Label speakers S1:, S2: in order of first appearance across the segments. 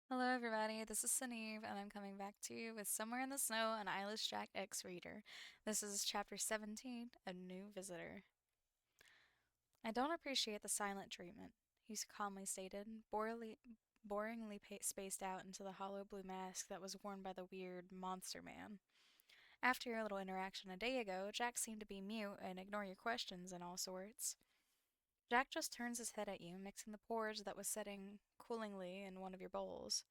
S1: Hello, everybody. This is Suneve, and I'm coming back to you with Somewhere in the Snow, an Eyeless Jack X reader. This is chapter 17, A New Visitor. I don't appreciate the silent treatment, he calmly stated, spaced out into the hollow blue mask that was worn by the weird monster man. After your little interaction a day ago, Jack seemed to be mute and ignore your questions and all sorts. Jack just turns his head at you, mixing the porridge that was setting coolingly in one of your bowls.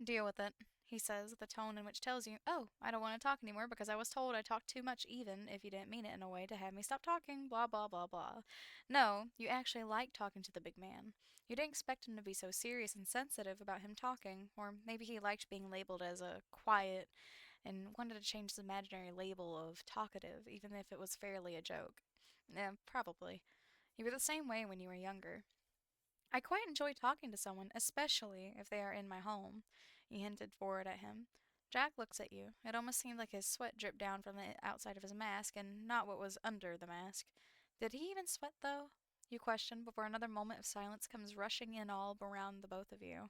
S1: Deal with it, he says, with a tone in which tells you, oh, I don't want to talk anymore because I was told I talked too much, even if you didn't mean it in a way to have me stop talking, blah, blah, blah, blah. No, you actually like talking to the big man. You didn't expect him to be so serious and sensitive about him talking, or maybe he liked being labeled as a quiet and wanted to change his imaginary label of talkative, even if it was fairly a joke. Yeah, probably. You were the same way when you were younger. I quite enjoy talking to someone, especially if they are in my home. He hinted forward at him. Jack looks at you. It almost seemed like his sweat dripped down from the outside of his mask and not what was under the mask. Did he even sweat, though? You question before another moment of silence comes rushing in all around the both of you.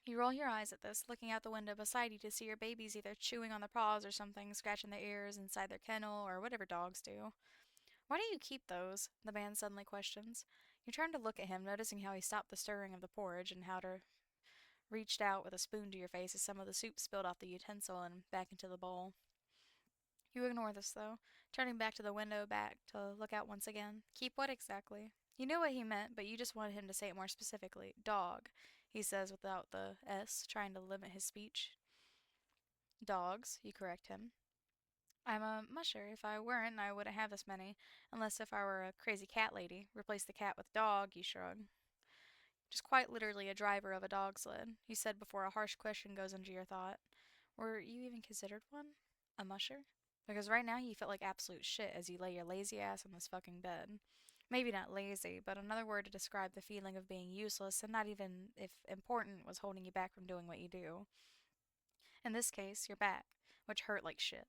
S1: You roll your eyes at this, looking out the window beside you to see your babies either chewing on their paws or something, scratching their ears inside their kennel, or whatever dogs do. Why do you keep those? The man suddenly questions. You turn to look at him, noticing how he stopped the stirring of the porridge and how to reached out with a spoon to your face as some of the soup spilled off the utensil and back into the bowl. You ignore this, though, turning back to the window back to look out once again. Keep what exactly? You knew what he meant, but you just wanted him to say it more specifically. Dog, he says without the S, trying to limit his speech. Dogs, you correct him. I'm a musher. If I weren't, I wouldn't have this many. Unless if I were a crazy cat lady. Replace the cat with dog, you shrug. Just quite literally a driver of a dog sled, you said before a harsh question goes into your thought. Were you even considered one? A musher? Because right now you feel like absolute shit as you lay your lazy ass on this fucking bed. Maybe not lazy, but another word to describe the feeling of being useless and not even, if important, was holding you back from doing what you do. In this case, your back, which hurt like shit.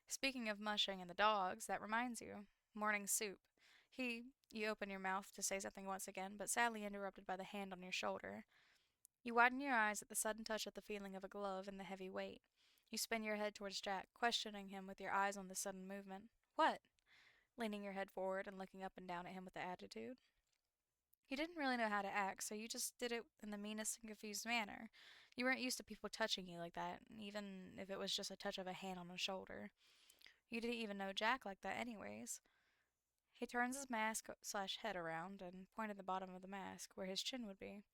S1: Speaking of mushing and the dogs, that reminds you. Morning soup. You open your mouth to say something once again, but sadly interrupted by the hand on your shoulder. You widen your eyes at the sudden touch of the feeling of a glove and the heavy weight. You spin your head towards Jack, questioning him with your eyes on the sudden movement. What? Leaning your head forward and looking up and down at him with the attitude. You didn't really know how to act, so you just did it in the meanest and confused manner. You weren't used to people touching you like that, even if it was just a touch of a hand on the shoulder. You didn't even know Jack like that, anyways. He turns his mask slash head around and pointed the bottom of the mask where his chin would be.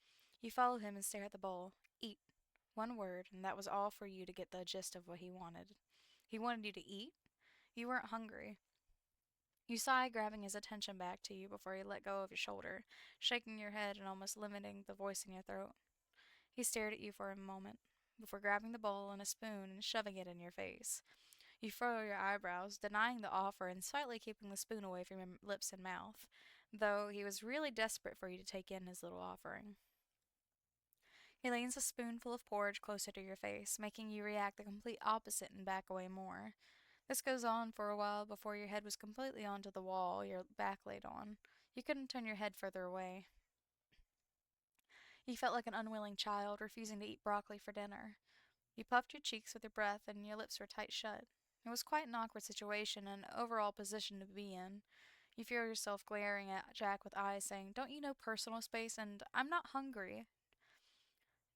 S1: You follow him and stare at the bowl. Eat. One word, and that was all for you to get the gist of what he wanted. He wanted you to eat? You weren't hungry. You sigh, grabbing his attention back to you before he let go of your shoulder, shaking your head and almost limiting the voice in your throat. He stared at you for a moment, before grabbing the bowl and a spoon and shoving it in your face. You furrow your eyebrows, denying the offer and slightly keeping the spoon away from your lips and mouth, though he was really desperate for you to take in his little offering. He leans a spoonful of porridge closer to your face, making you react the complete opposite and back away more. This goes on for a while before your head was completely onto the wall, your back laid on. You couldn't turn your head further away. You felt like an unwilling child refusing to eat broccoli for dinner. You puffed your cheeks with your breath and your lips were tight shut. It was quite an awkward situation and overall position to be in. You feel yourself glaring at Jack with eyes saying, don't you know personal space and I'm not hungry?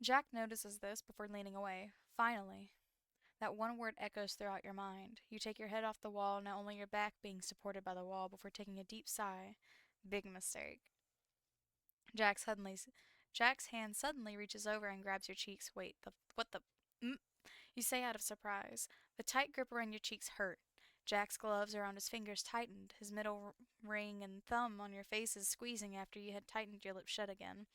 S1: Jack notices this before leaning away. Finally, that one word echoes throughout your mind. You take your head off the wall, now only your back being supported by the wall, before taking a deep sigh. Big mistake. Jack suddenly, Jack's hand suddenly reaches over and grabs your cheeks. Wait, what the? Mm, you say out of surprise. The tight grip around your cheeks hurt. Jack's gloves around his fingers tightened, his middle ring and thumb on your faces squeezing after you had tightened your lips shut again.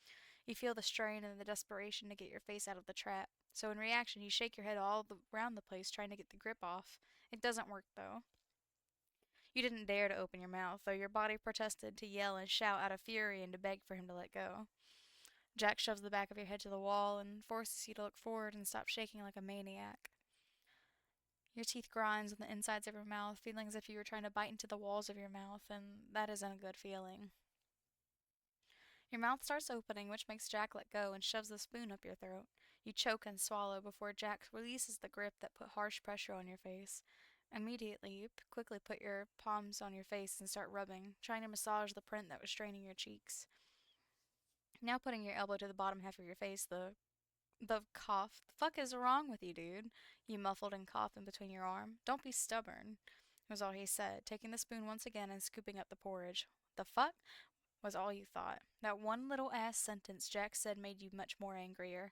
S1: You feel the strain and the desperation to get your face out of the trap. So in reaction, you shake your head around the place trying to get the grip off. It doesn't work, though. You didn't dare to open your mouth, though your body protested to yell and shout out of fury and to beg for him to let go. Jack shoves the back of your head to the wall and forces you to look forward and stop shaking like a maniac. Your teeth grinds on the insides of your mouth, feeling as if you were trying to bite into the walls of your mouth, and that isn't a good feeling. Your mouth starts opening, which makes Jack let go and shoves the spoon up your throat. You choke and swallow before Jack releases the grip that put harsh pressure on your face. Immediately, you quickly put your palms on your face and start rubbing, trying to massage the print that was straining your cheeks. Now putting your elbow to the bottom half of your face, the cough. The fuck is wrong with you, dude? You muffled and coughed in between your arm. Don't be stubborn, was all he said, taking the spoon once again and scooping up the porridge. The fuck? Was all you thought. That one little ass sentence Jack said made you much more angrier.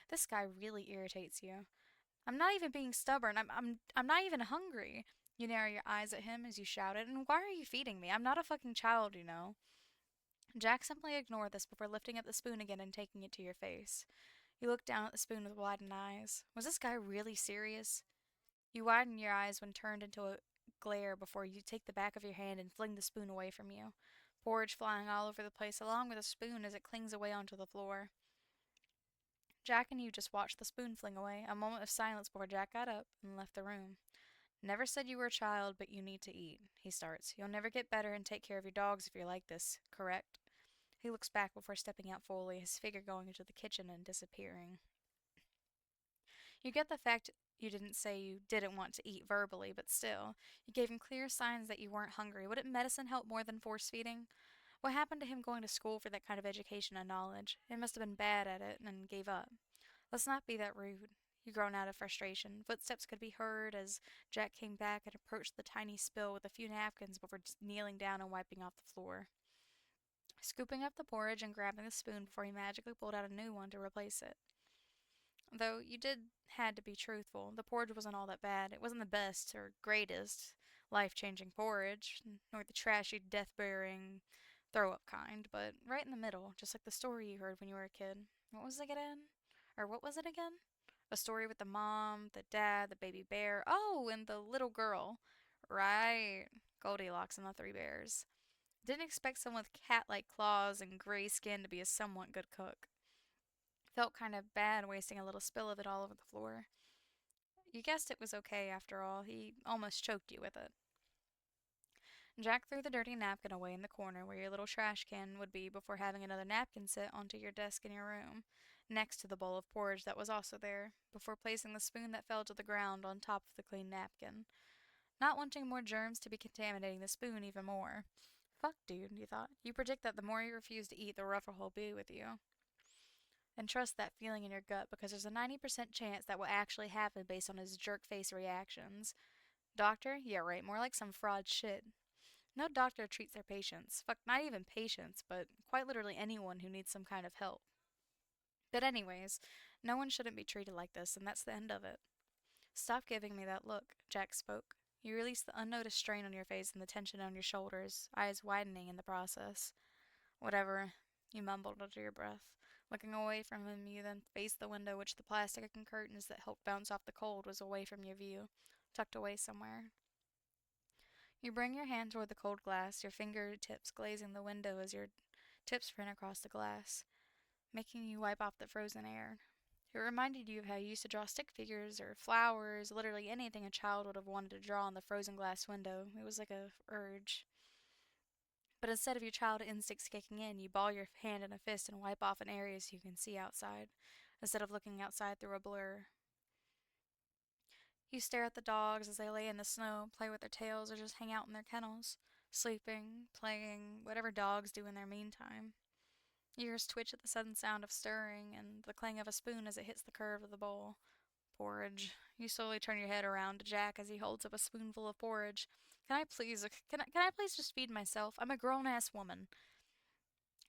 S1: This guy really irritates you. I'm not even being stubborn. I'm not even hungry. You narrow your eyes at him as you shouted, and why are you feeding me? I'm not a fucking child, you know. Jack simply ignored this before lifting up the spoon again and taking it to your face. You looked down at the spoon with widened eyes. Was this guy really serious? You widen your eyes when turned into a glare before you take the back of your hand and fling the spoon away from you. Porridge flying all over the place along with the spoon as it clings away onto the floor. Jack and you just watched the spoon fling away, a moment of silence before Jack got up and left the room. Never said you were a child, but you need to eat, he starts. You'll never get better and take care of your dogs if you're like this, correct? He looks back before stepping out fully, his figure going into the kitchen and disappearing. You get the fact you didn't say you didn't want to eat verbally, but still, you gave him clear signs that you weren't hungry. Wouldn't medicine help more than force feeding? What happened to him going to school for that kind of education and knowledge? He must have been bad at it and gave up. Let's not be that rude. You groan out of frustration. Footsteps could be heard as Jack came back and approached the tiny spill with a few napkins before kneeling down and wiping off the floor. Scooping up the porridge and grabbing the spoon before he magically pulled out a new one to replace it. Though you did had to be truthful. The porridge wasn't all that bad. It wasn't the best or greatest life-changing porridge, nor the trashy, death-bearing, throw-up kind, but right in the middle, just like the story you heard when you were a kid. What was it again? Or what was it again? A story with the mom, the dad, the baby bear. Oh, and the little girl. Right. Goldilocks and the three bears. Didn't expect someone with cat-like claws and gray skin to be a somewhat good cook. Felt kind of bad wasting a little spill of it all over the floor. You guessed it was okay after all. He almost choked you with it. Jack threw the dirty napkin away in the corner where your little trash can would be before having another napkin sit onto your desk in your room, next to the bowl of porridge that was also there, before placing the spoon that fell to the ground on top of the clean napkin, not wanting more germs to be contaminating the spoon even more. Fuck, dude, you thought. You predict that the more you refuse to eat, the rougher he'll be with you. And trust that feeling in your gut because there's a 90% chance that will actually happen based on his jerk face reactions. Doctor? Yeah, right, more like some fraud shit. No doctor treats their patients. Fuck, not even patients, but quite literally anyone who needs some kind of help. But, anyways, no one shouldn't be treated like this, and that's the end of it. Stop giving me that look, Jack spoke. You released the unnoticed strain on your face and the tension on your shoulders, eyes widening in the process. Whatever, you mumbled under your breath. Looking away from him, you then faced the window, which the plastic and curtains that helped bounce off the cold was away from your view, tucked away somewhere. You bring your hand toward the cold glass, your fingertips glazing the window as your tips print across the glass, making you wipe off the frozen air. It reminded you of how you used to draw stick figures or flowers, literally anything a child would have wanted to draw on the frozen glass window. It was like a urge. But instead of your child instincts kicking in, you ball your hand in a fist and wipe off an area so you can see outside, instead of looking outside through a blur. You stare at the dogs as they lay in the snow, play with their tails, or just hang out in their kennels, sleeping, playing, whatever dogs do in their meantime. Ears twitch at the sudden sound of stirring and the clang of a spoon as it hits the curve of the bowl. Porridge. You slowly turn your head around to Jack as he holds up a spoonful of porridge. Can I please just feed myself? I'm a grown ass woman.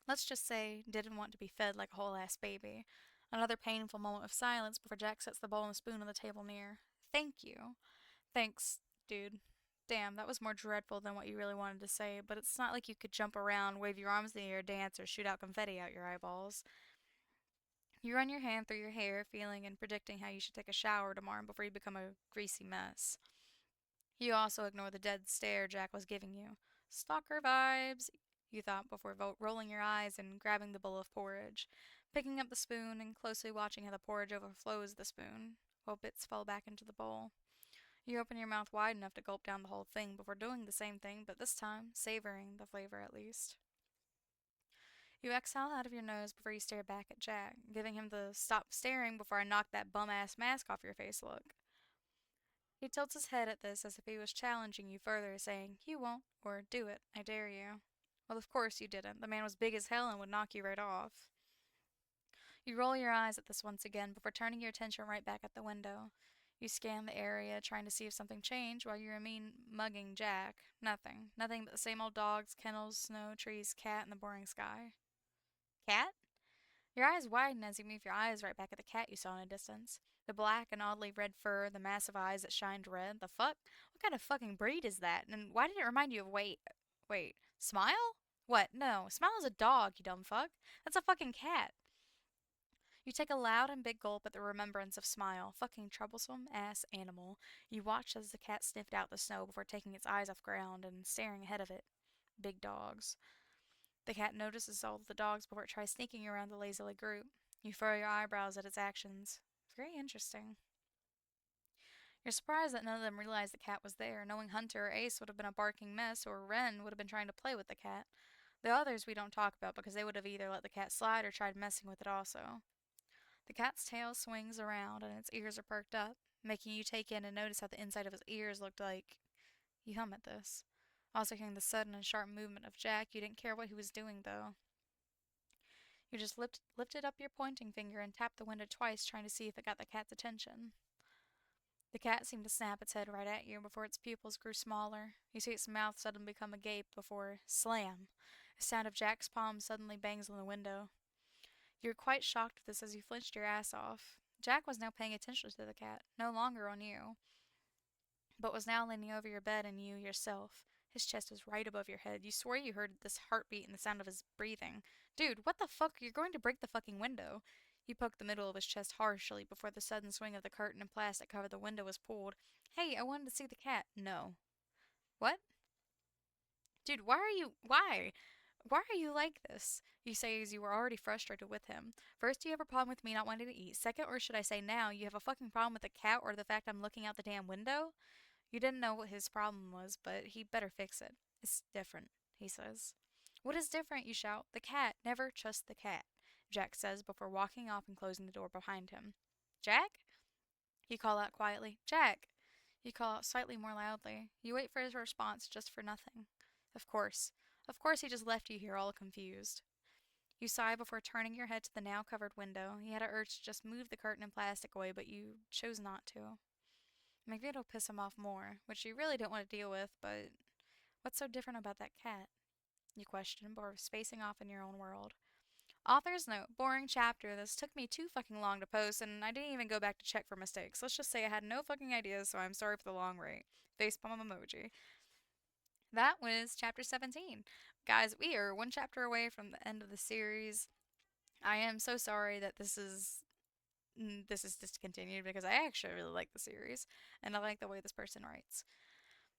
S1: Let's just say, didn't want to be fed like a whole ass baby. Another painful moment of silence before Jack sets the bowl and spoon on the table near. Thank you. Thanks, dude. Damn, that was more dreadful than what you really wanted to say, but it's not like you could jump around, wave your arms in the air, dance, or shoot out confetti out your eyeballs. You run your hand through your hair, feeling and predicting how you should take a shower tomorrow before you become a greasy mess. You also ignore the dead stare Jack was giving you. Stalker vibes, you thought before rolling your eyes and grabbing the bowl of porridge, picking up the spoon and closely watching how the porridge overflows the spoon, while bits fall back into the bowl. You open your mouth wide enough to gulp down the whole thing before doing the same thing, but this time savoring the flavor at least. You exhale out of your nose before you stare back at Jack, giving him the stop staring before I knock that bum ass mask off your face look. He tilts his head at this as if he was challenging you further, saying, "You won't," or "Do it, I dare you." Well, of course you didn't. The man was big as hell and would knock you right off. You roll your eyes at this once again before turning your attention right back at the window. You scan the area, trying to see if something changed while you remain mugging Jack. Nothing. Nothing but the same old dogs, kennels, snow, trees, cat, and the boring sky. Cat? Your eyes widen as you move your eyes right back at the cat you saw in a distance. The black and oddly red fur, the massive eyes that shined red. The fuck? What kind of fucking breed is that? And why did it remind you of wait, Smile? What? No, Smile's a dog, you dumb fuck. That's a fucking cat. You take a loud and big gulp at the remembrance of Smile. Fucking troublesome ass animal. You watched as the cat sniffed out the snow before taking its eyes off ground and staring ahead of it. Big dogs. The cat notices all the dogs before it tries sneaking around the lazily group. You furrow your eyebrows at its actions. Very interesting. You're surprised that none of them realized the cat was there. Knowing Hunter or Ace would have been a barking mess, or Wren would have been trying to play with the cat. The others we don't talk about because they would have either let the cat slide or tried messing with it also. The cat's tail swings around and its ears are perked up, making you take in and notice how the inside of his ears looked like. You hum at this. Also hearing the sudden and sharp movement of Jack, you didn't care what he was doing though. You just lifted up your pointing finger and tapped the window twice, trying to see if it got the cat's attention. The cat seemed to snap its head right at you before its pupils grew smaller. You see its mouth suddenly become agape before slam. A sound of Jack's palm suddenly bangs on the window. You were quite shocked with this as you flinched your ass off. Jack was now paying attention to the cat, no longer on you, but was now leaning over your bed and you yourself. His chest was right above your head. You swore you heard this heartbeat and the sound of his breathing. Dude, what the fuck? You're going to break the fucking window. You poked the middle of his chest harshly before the sudden swing of the curtain and plastic cover the window was pulled. Hey, I wanted to see the cat. No. What? Dude, why? Why are you like this? You say as you were already frustrated with him. First, you have a problem with me not wanting to eat. Second, or should I say now, you have a fucking problem with the cat or the fact I'm looking out the damn window? You didn't know what his problem was, but he better fix it. It's different, he says. What is different, you shout. The cat. Never trust the cat, Jack says before walking off and closing the door behind him. Jack? You call out quietly. Jack! You call out slightly more loudly. You wait for his response just for nothing. Of course. Of course he just left you here all confused. You sigh before turning your head to the now covered window. You had an urge to just move the curtain and plastic away, but you chose not to. Maybe it'll piss him off more, which you really don't want to deal with, but what's so different about that cat? You question, before spacing off in your own world. Author's note, boring chapter. This took me too fucking long to post, and I didn't even go back to check for mistakes. Let's just say I had no fucking ideas, so I'm sorry for the long wait. Facepalm emoji. That was chapter 17. Guys, we are one chapter away from the end of the series. I am so sorry that this is discontinued because I actually really like the series and I like the way this person writes.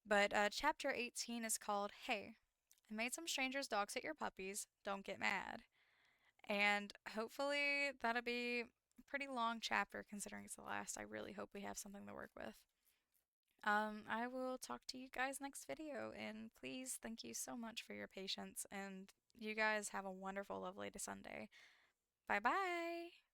S1: But chapter 18 is called Hey, I made some strangers dogs hit your puppies. Don't get mad. And hopefully that'll be a pretty long chapter considering it's the last. I really hope we have something to work with. I will talk to you guys next video, and please thank you so much for your patience, and you guys have a wonderful, lovely Sunday. Bye bye!